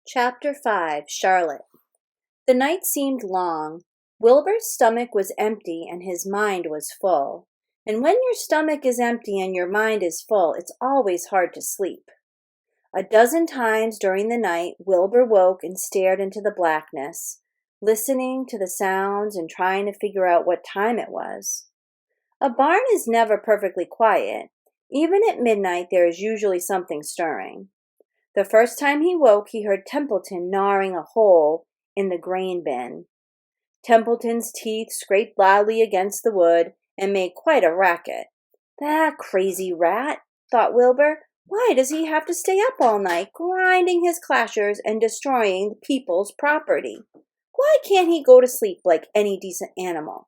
Chapter 5 Charlotte The night seemed long. Wilbur's stomach was empty and his mind was full. And when your stomach is empty and your mind is full, it's always hard to sleep. A dozen times during the night, Wilbur woke and stared into the blackness, listening to the sounds and trying to figure out what time it was. A barn is never perfectly quiet. Even at midnight, there is usually something stirring. The first time he woke, he heard Templeton gnawing a hole in the grain bin. Templeton's teeth scraped loudly against the wood and made quite a racket. That crazy rat, thought Wilbur. Why does he have to stay up all night, grinding his clashers and destroying the people's property? Why can't he go to sleep like any decent animal?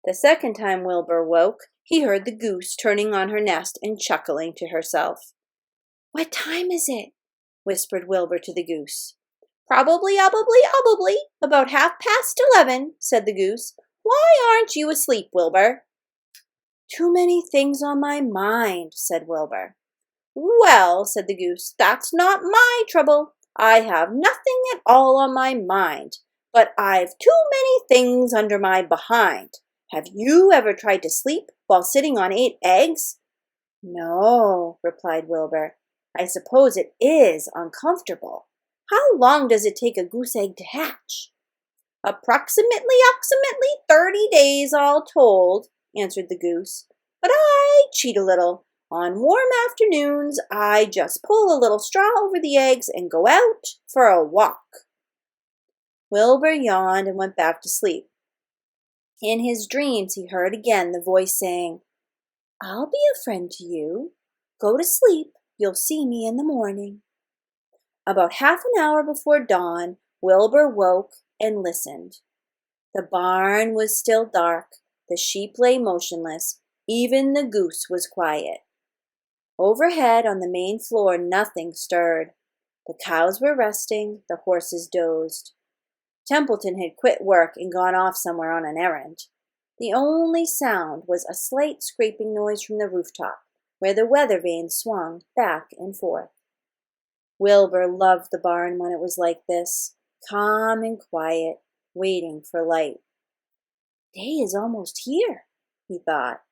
The second time Wilbur woke, he heard the goose turning on her nest and chuckling to herself. "What time is it?" whispered Wilbur to the goose. "Probably, about 11:30, said the goose. "Why aren't you asleep, Wilbur?" "Too many things on my mind," said Wilbur. "Well," said the goose, "that's not my trouble. I have nothing at all on my mind, but I've too many things under my behind. Have you ever tried to sleep while sitting on 8 eggs?" "No," replied Wilbur. "I suppose it is uncomfortable. How long does it take a goose egg to hatch?" Approximately 30 days all told," answered the goose. "But I cheat a little. On warm afternoons, I just pull a little straw over the eggs and go out for a walk." Wilbur yawned and went back to sleep. In his dreams, he heard again the voice saying, "I'll be a friend to you. Go to sleep. You'll see me in the morning." About half an hour before dawn, Wilbur woke and listened. The barn was still dark. The sheep lay motionless. Even the goose was quiet. Overhead on the main floor, nothing stirred. The cows were resting. The horses dozed. Templeton had quit work and gone off somewhere on an errand. The only sound was a slight scraping noise from the rooftop, where the weather vane swung back and forth. Wilbur loved the barn when it was like this, calm and quiet, waiting for light. "Day is almost here," he thought.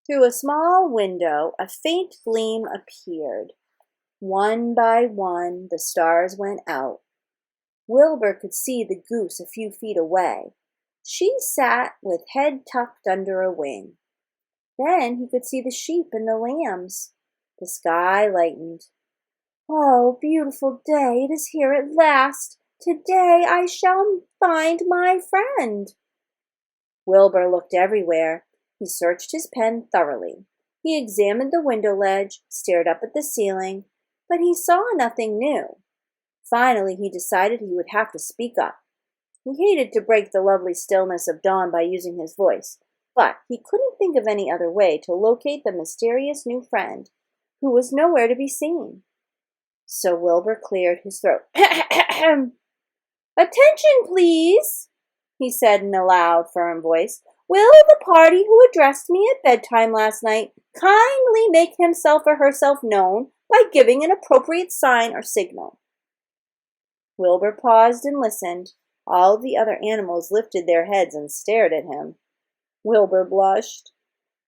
Through a small window, a faint gleam appeared. One by one, the stars went out. Wilbur could see the goose a few feet away. She sat with head tucked under a wing. Then he could see the sheep and the lambs. The sky lightened. "Oh, beautiful day, it is here at last. Today I shall find my friend." Wilbur looked everywhere. He searched his pen thoroughly. He examined the window ledge, stared up at the ceiling, but he saw nothing new. Finally, he decided he would have to speak up. He hated to break the lovely stillness of dawn by using his voice, but he couldn't think of any other way to locate the mysterious new friend, who was nowhere to be seen. So Wilbur cleared his throat. "Attention, please," he said in a loud, firm voice. "Will the party who addressed me at bedtime last night kindly make himself or herself known by giving an appropriate sign or signal?" Wilbur paused and listened. All the other animals lifted their heads and stared at him. Wilbur blushed,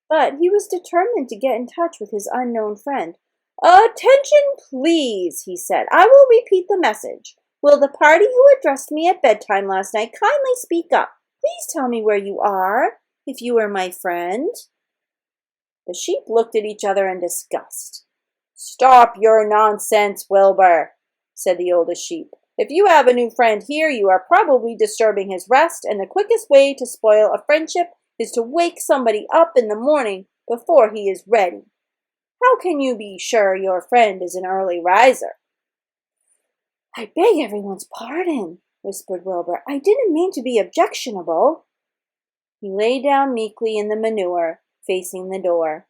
but he was determined to get in touch with his unknown friend. "Attention, please," he said. "I will repeat the message. Will the party who addressed me at bedtime last night kindly speak up? Please tell me where you are, if you are my friend." The sheep looked at each other in disgust. "Stop your nonsense, Wilbur," said the oldest sheep. "If you have a new friend here, you are probably disturbing his rest, and the quickest way to spoil a friendship is to wake somebody up in the morning before he is ready. How can you be sure your friend is an early riser?" "I beg everyone's pardon," whispered Wilbur. "I didn't mean to be objectionable." He lay down meekly in the manure, facing the door.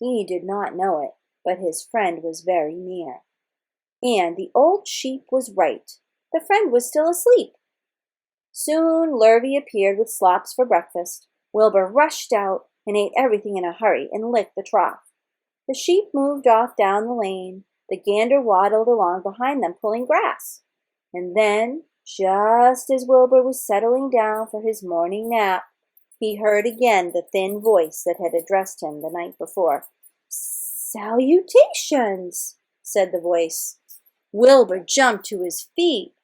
He did not know it, but his friend was very near. And the old sheep was right. The friend was still asleep. Soon Lurvy appeared with slops for breakfast. Wilbur rushed out and ate everything in a hurry and licked the trough. The sheep moved off down the lane. The gander waddled along behind them, pulling grass. And then, just as Wilbur was settling down for his morning nap, he heard again the thin voice that had addressed him the night before. "Salutations," said the voice. Wilbur jumped to his feet.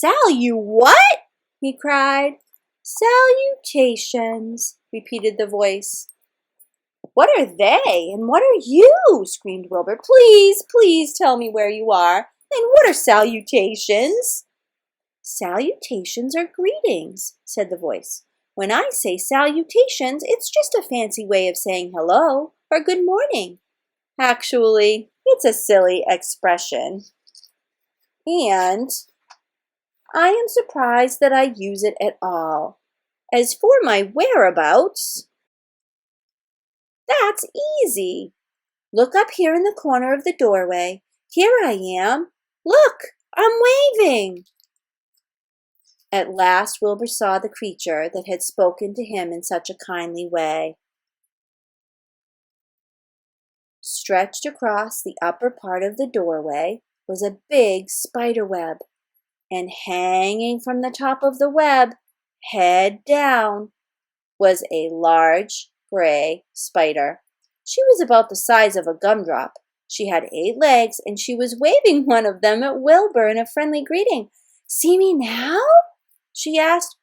"What?" he cried. "Salutations," repeated the voice. "What are they, and what are you?" screamed Wilbur. "Please, please tell me where you are, and what are salutations?" "Salutations are greetings," said the voice. "When I say salutations, it's just a fancy way of saying hello or good morning. Actually, it's a silly expression, and I am surprised that I use it at all. As for my whereabouts, that's easy. Look up here in the corner of the doorway. Here I am. Look, I'm waving." At last Wilbur saw the creature that had spoken to him in such a kindly way. Stretched across the upper part of the doorway was a big spider web, and hanging from the top of the web, head down, was a large gray spider. She was about the size of a gumdrop. She had 8 legs, and she was waving one of them at Wilbur in a friendly greeting. "See me now?" she asked.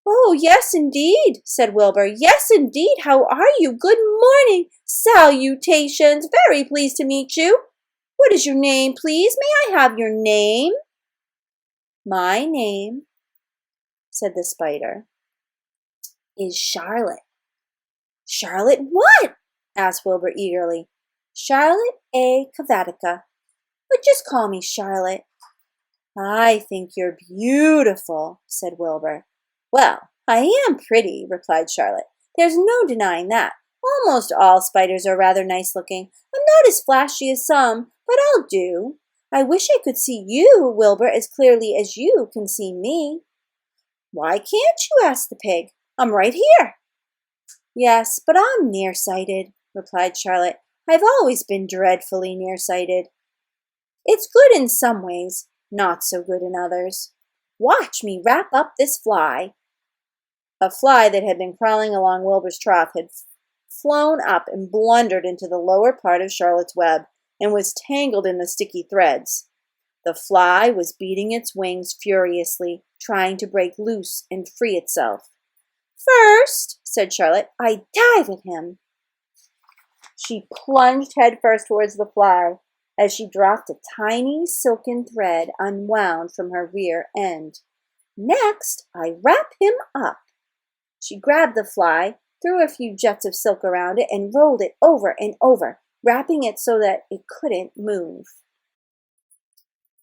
"Oh, yes, indeed," said Wilbur. "Yes, indeed. How are you? Good morning. Salutations. Very pleased to meet you. What is your name, please? May I have your name?" "My name," said the spider, "is Charlotte." "Charlotte what?" asked Wilbur eagerly. "Charlotte A. Cavatica. But just call me Charlotte." "I think you're beautiful," said Wilbur. "Well, I am pretty," replied Charlotte. "There's no denying that. Almost all spiders are rather nice looking. I'm not as flashy as some, but I'll do. I wish I could see you, Wilbur, as clearly as you can see me." "Why can't you?" asked the pig. "I'm right here." "Yes, but I'm nearsighted," replied Charlotte. "I've always been dreadfully nearsighted. It's good in some ways, not so good in others. Watch me wrap up this fly." A fly that had been crawling along Wilbur's trough had flown up and blundered into the lower part of Charlotte's web and was tangled in the sticky threads. The fly was beating its wings furiously, trying to break loose and free itself. "First," said Charlotte, "I dive at him." She plunged headfirst towards the fly as she dropped a tiny silken thread unwound from her rear end. "Next, I wrap him up." She grabbed the fly, threw a few jets of silk around it, and rolled it over and over, wrapping it so that it couldn't move.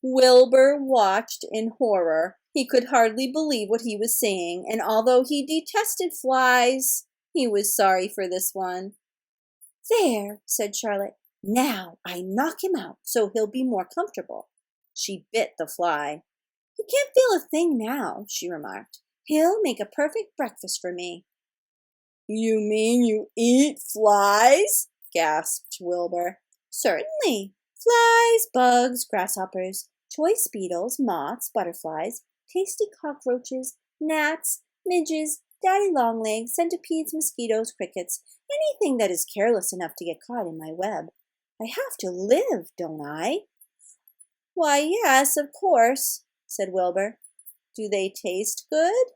Wilbur watched in horror. He could hardly believe what he was seeing, and although he detested flies, he was sorry for this one. "There," said Charlotte. "Now I knock him out so he'll be more comfortable." She bit the fly. "He can't feel a thing now," she remarked. "He'll make a perfect breakfast for me." "You mean you eat flies?" gasped Wilbur. "Certainly. Flies, bugs, grasshoppers, choice beetles, moths, butterflies, tasty cockroaches, gnats, midges, daddy-long-legs, centipedes, mosquitoes, crickets, anything that is careless enough to get caught in my web. I have to live, don't I?" "Why, yes, of course," said Wilbur. "Do they taste good?"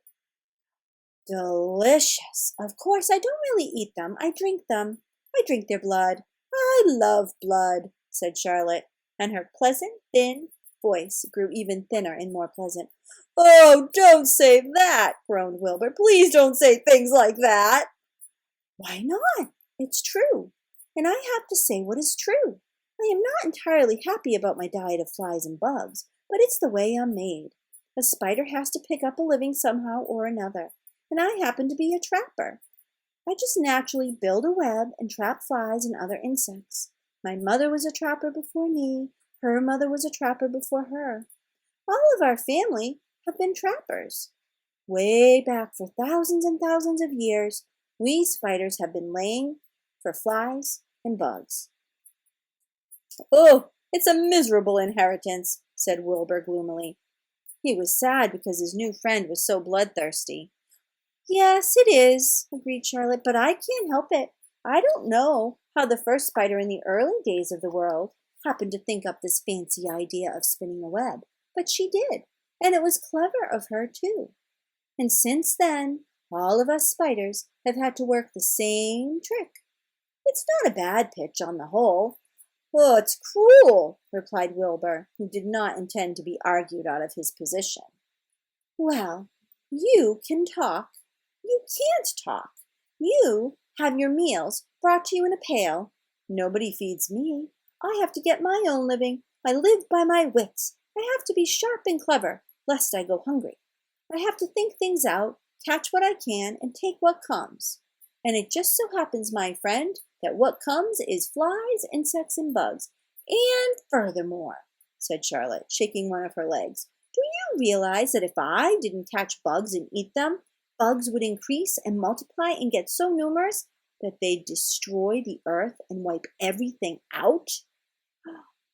"Delicious. Of course, I don't really eat them. I drink them. I drink their blood. I love blood," said Charlotte, and her pleasant, thin voice grew even thinner and more pleasant. "Oh, don't say that," groaned Wilbur. "Please don't say things like that." "Why not? It's true, and I have to say what is true. I am not entirely happy about my diet of flies and bugs, but it's the way I'm made. A spider has to pick up a living somehow or another, and I happen to be a trapper. I just naturally build a web and trap flies and other insects. My mother was a trapper before me. Her mother was a trapper before her. All of our family have been trappers. Way back for thousands and thousands of years, we spiders have been laying for flies and bugs." "Oh, It's a miserable inheritance, said Wilbur gloomily. He was sad because his new friend was so bloodthirsty. Yes, it is, agreed Charlotte, but I can't help it. I don't know how the first spider in the early days of the world happened to think up this fancy idea of spinning a web, but she did, and it was clever of her, too. And since then, all of us spiders have had to work the same trick. It's not a bad pitch on the whole. Oh, it's cruel, replied Wilbur, who did not intend to be argued out of his position. Well, you can talk. You can't talk. You have your meals brought to you in a pail. Nobody feeds me. I have to get my own living. I live by my wits. I have to be sharp and clever, lest I go hungry. I have to think things out, catch what I can, and take what comes. And it just so happens, my friend, that what comes is flies, insects, and bugs. And furthermore, said Charlotte, shaking one of her legs, do you realize that if I didn't catch bugs and eat them, bugs would increase and multiply and get so numerous that they'd destroy the earth and wipe everything out?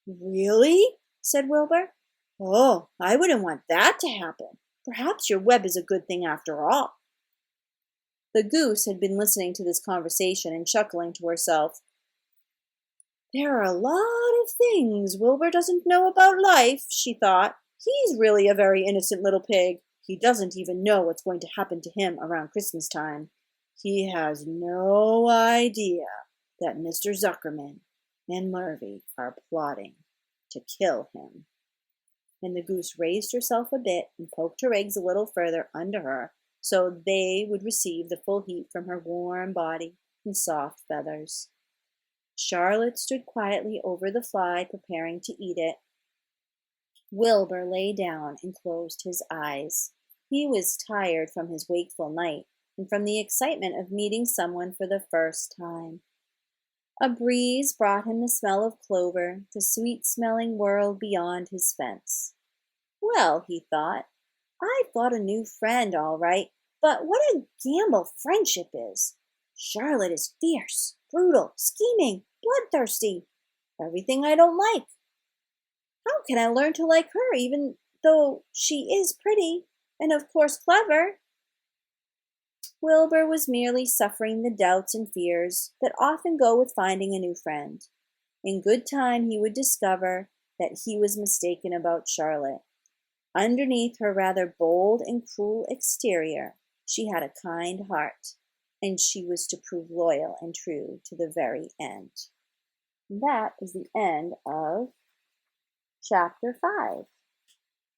Really? Said Wilbur. Oh, I wouldn't want that to happen. Perhaps your web is a good thing after all. The goose had been listening to this conversation and chuckling to herself. There are a lot of things Wilbur doesn't know about life, she thought. He's really a very innocent little pig. He doesn't even know what's going to happen to him around Christmas time. He has no idea that Mr. Zuckerman and Murphy are plotting to kill him. And the goose raised herself a bit and poked her eggs a little further under her, so they would receive the full heat from her warm body and soft feathers. Charlotte stood quietly over the fly, preparing to eat it. Wilbur lay down and closed his eyes. He was tired from his wakeful night and from the excitement of meeting someone for the first time. A breeze brought him the smell of clover, the sweet-smelling world beyond his fence. Well, he thought, I've got a new friend, all right, but what a gamble friendship is. Charlotte is fierce, brutal, scheming, bloodthirsty, everything I don't like. How can I learn to like her, even though she is pretty and, of course, clever? Wilbur was merely suffering the doubts and fears that often go with finding a new friend. In good time he would discover that he was mistaken about Charlotte. Underneath her rather bold and cruel exterior, she had a kind heart, and she was to prove loyal and true to the very end. And that is the end of Chapter 5.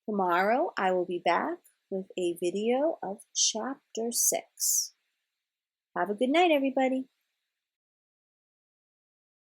Tomorrow I will be back with a video of Chapter 6. Have a good night, everybody.